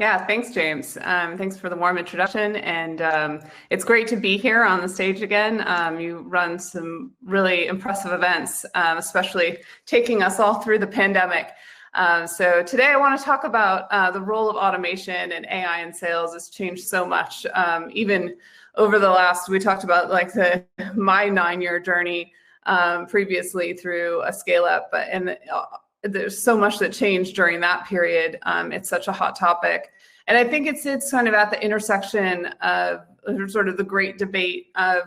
Yeah, thanks, James. Thanks for the warm introduction. And it's great to be here on the stage again. You run some really impressive events, especially taking us all through the pandemic. So today I want to talk about the role of automation and AI in sales. Has changed so much. Even over the last, we talked about like my 9-year journey previously through a scale up, and there's so much that changed during that period. It's such a hot topic. And I think it's kind of at the intersection of sort of the great debate of,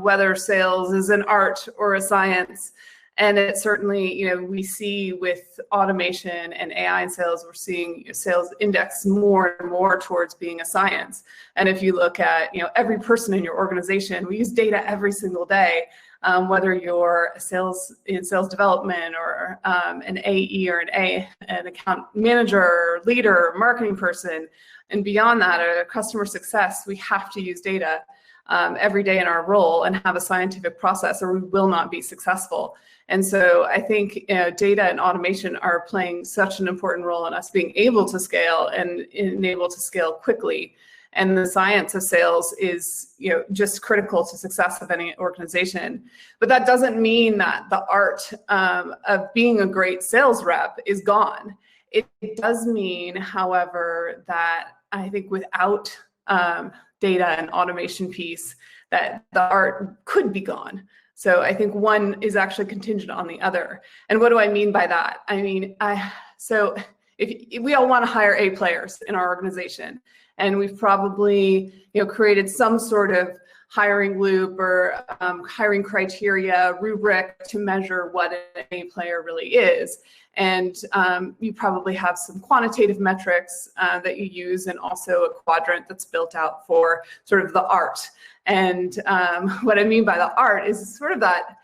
whether sales is an art or a science. And it certainly, we see with automation and AI in sales, we're seeing sales index more and more towards being a science. And if you look at, every person in your organization, we use data every single day. Whether you're in sales development or an AE or an account manager, or leader, or marketing person, and beyond that, a customer success, we have to use data every day in our role and have a scientific process, or we will not be successful. And so I think data and automation are playing such an important role in us being able to scale and able to scale quickly. And the science of sales is, just critical to success of any organization. But that doesn't mean that the art of being a great sales rep is gone. It does mean, however, that I think without data and automation piece, that the art could be gone. So I think one is actually contingent on the other. And what do I mean by that? I mean, if we all want to hire A players in our organization, and we've probably, created some sort of hiring loop or hiring criteria rubric to measure what an A player really is. And you probably have some quantitative metrics that you use, and also a quadrant that's built out for sort of the art. And what I mean by the art is sort of that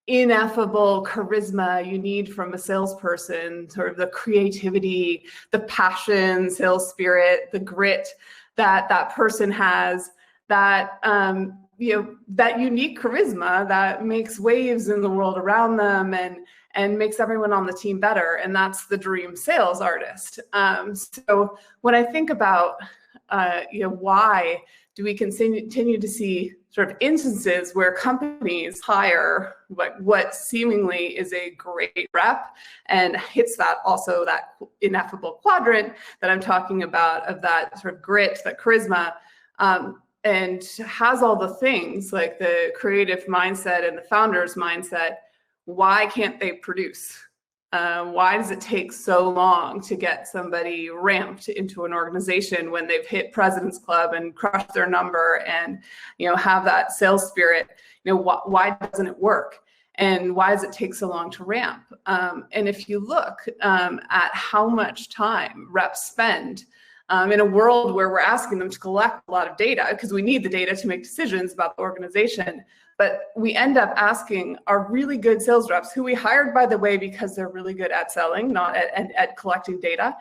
ineffable charisma you need from a salesperson, sort of the creativity, the passion, sales spirit, the grit that person has, that that unique charisma that makes waves in the world around them and makes everyone on the team better. And that's the dream sales artist. So when I think about why do we continue to see sort of instances where companies hire what seemingly is a great rep and hits that ineffable quadrant that I'm talking about, of that sort of grit, that charisma, and has all the things like the creative mindset and the founder's mindset, why can't they produce? Why does it take so long to get somebody ramped into an organization when they've hit President's Club and crushed their number and have that sales spirit? Why doesn't it work? And why does it take so long to ramp? And if you look at how much time reps spend in a world where we're asking them to collect a lot of data, because we need the data to make decisions about the organization, but we end up asking our really good sales reps, who we hired, by the way, because they're really good at selling, not at collecting data.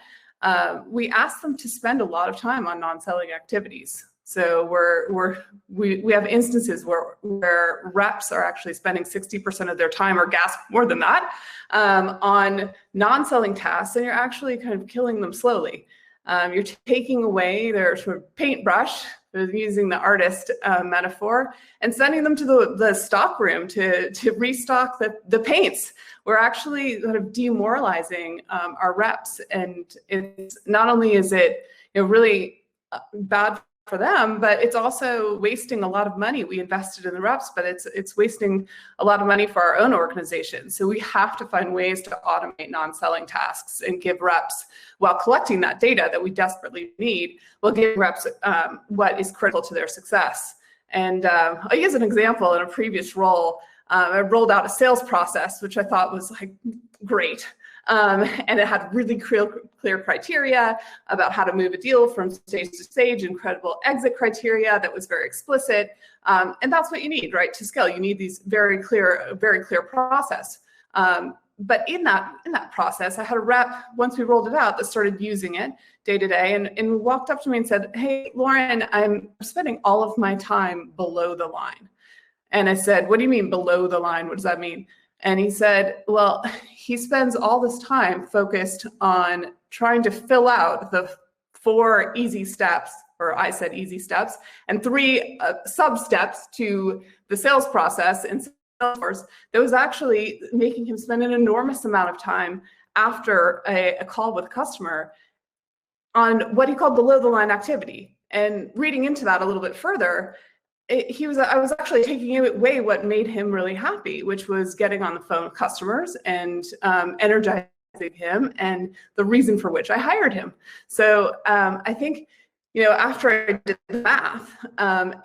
We ask them to spend a lot of time on non-selling activities. So we have instances where reps are actually spending 60% of their time, or gasp more than that, on non-selling tasks, and you're actually kind of killing them slowly. You're taking away their sort of paintbrush, using the artist metaphor, and sending them to the stock room to restock the paints. We're actually sort of demoralizing our reps, and it's not only is it really bad for them, but it's also wasting a lot of money we invested in the reps, but it's wasting a lot of money for our own organization. So we have to find ways to automate non-selling tasks and give reps, while collecting that data that we desperately need, we'll give reps what is critical to their success. And I'll use an example. In a previous role, I rolled out a sales process, which I thought was like great. And it had really clear criteria about how to move a deal from stage to stage, incredible exit criteria that was very explicit. And that's what you need, right, to scale. You need these very clear process. But in that process, I had a rep, once we rolled it out, that started using it day to day and walked up to me and said, "Hey, Lauren, I'm spending all of my time below the line." And I said, "What do you mean below the line? What does that mean?" And he said, well, he spends all this time focused on trying to fill out the 4 easy steps, or I said easy steps, and 3 sub-steps to the sales process in Salesforce, that was actually making him spend an enormous amount of time after a call with a customer on what he called below the line activity. And reading into that a little bit further, I was actually taking away what made him really happy, which was getting on the phone with customers and energizing him, and the reason for which I hired him. So I think, after I did the math,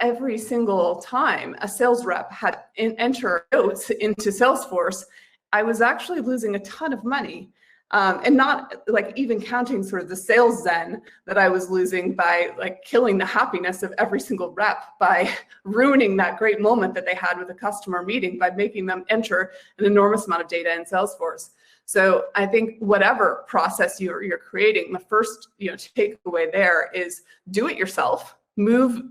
every single time a sales rep had enter notes into Salesforce, I was actually losing a ton of money. And not like even counting sort of the sales zen that I was losing by like killing the happiness of every single rep, by ruining that great moment that they had with a customer meeting, by making them enter an enormous amount of data in Salesforce. So I think whatever process you're creating, the first takeaway there is do it yourself. Put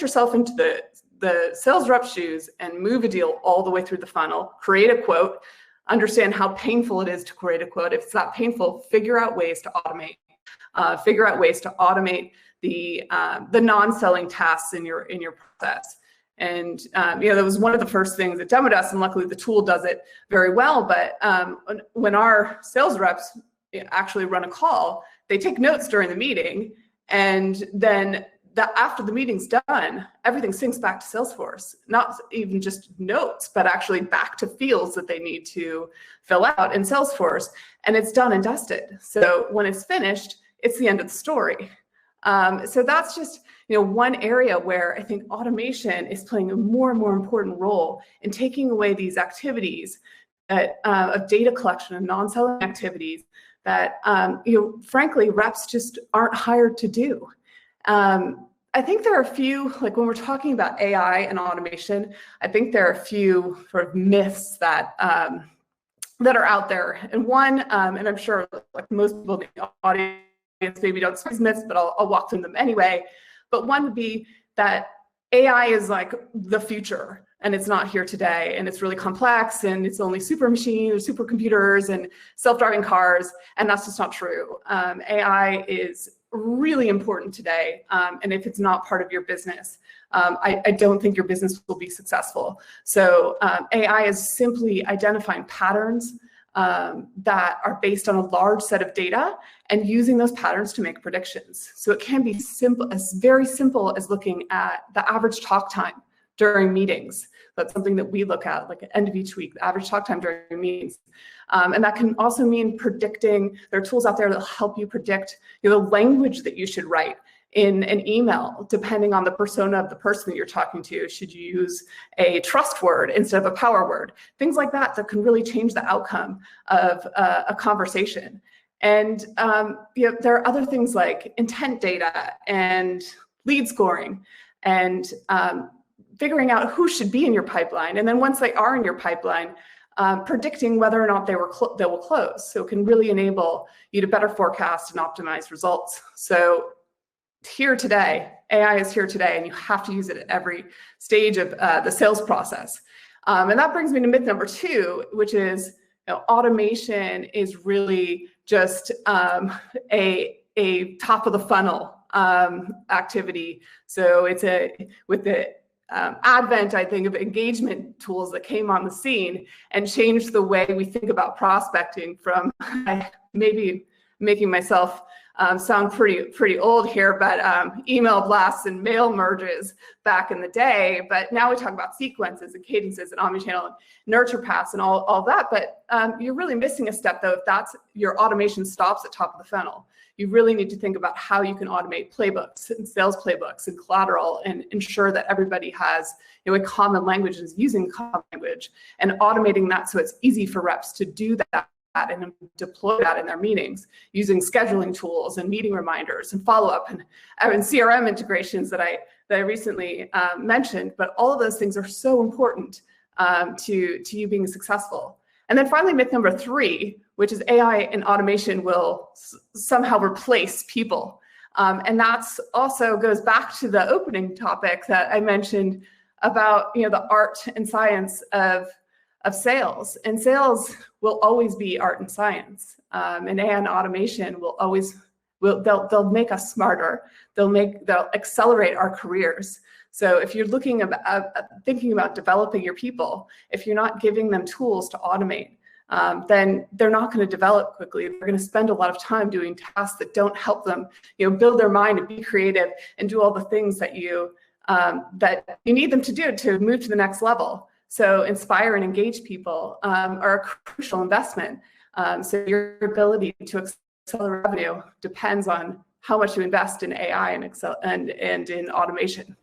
yourself into the sales rep shoes and move a deal all the way through the funnel. Create a quote. Understand how painful it is to create a quote. If it's not painful, figure out ways to automate. Figure out ways to automate the non-selling tasks in your process. And that was one of the first things at Demodesk, and luckily the tool does it very well. But when our sales reps actually run a call, they take notes during the meeting, and then after the meeting's done, everything syncs back to Salesforce. Not even just notes, but actually back to fields that they need to fill out in Salesforce, and it's done and dusted. So when it's finished, it's the end of the story. So that's just one area where I think automation is playing a more and more important role in taking away these activities of data collection and non-selling activities that frankly reps just aren't hired to do. I think there are a few, like when we're talking about AI and automation, I think there are a few sort of myths that are out there. And one, and I'm sure like most people in the audience maybe don't see these myths, but I'll walk through them anyway. But one would be that AI is like the future, and it's not here today, and it's really complex, and it's only super machines or supercomputers and self-driving cars, and that's just not true. AI is really important today, and if it's not part of your business, I don't think your business will be successful. So AI is simply identifying patterns that are based on a large set of data and using those patterns to make predictions. So it can be very simple as looking at the average talk time during meetings. That's something that we look at, like at the end of each week, the average talk time during meetings. And that can also mean predicting. There are tools out there that help you predict the language that you should write in an email, depending on the persona of the person that you're talking to. Should you use a trust word instead of a power word? Things like that can really change the outcome of a conversation. And there are other things like intent data and lead scoring and figuring out who should be in your pipeline. And then once they are in your pipeline, predicting whether or not they will close. So it can really enable you to better forecast and optimize results. So here today, AI is here today, and you have to use it at every stage of the sales process. And that brings me to myth number 2, which is automation is really just a top of the funnel activity. So it's with the advent, I think, of engagement tools that came on the scene and changed the way we think about prospecting from maybe making myself sound pretty old here, but email blasts and mail merges back in the day. But now we talk about sequences and cadences and omnichannel and nurture paths and all that. But you're really missing a step, though, if that's your automation stops at top of the funnel. You really need to think about how you can automate playbooks and sales playbooks and collateral and ensure that everybody has a common language and is using common language, and automating that so it's easy for reps to do that and deploy that in their meetings using scheduling tools and meeting reminders and follow-up and CRM integrations that I recently mentioned. But all of those things are so important to you being successful. And then finally, myth number 3, which is AI and automation will somehow replace people. And that's also goes back to the opening topic that I mentioned about the art and science of sales. And sales will always be art and science. And AI and automation will always they'll make us smarter. They'll accelerate our careers. So if you're thinking about developing your people, if you're not giving them tools to automate, then they're not going to develop quickly. They're going to spend a lot of time doing tasks that don't help them, build their mind and be creative and do all the things that you need them to do to move to the next level. So inspire and engage people are a crucial investment. So your ability to accelerate revenue depends on how much you invest in AI and in automation.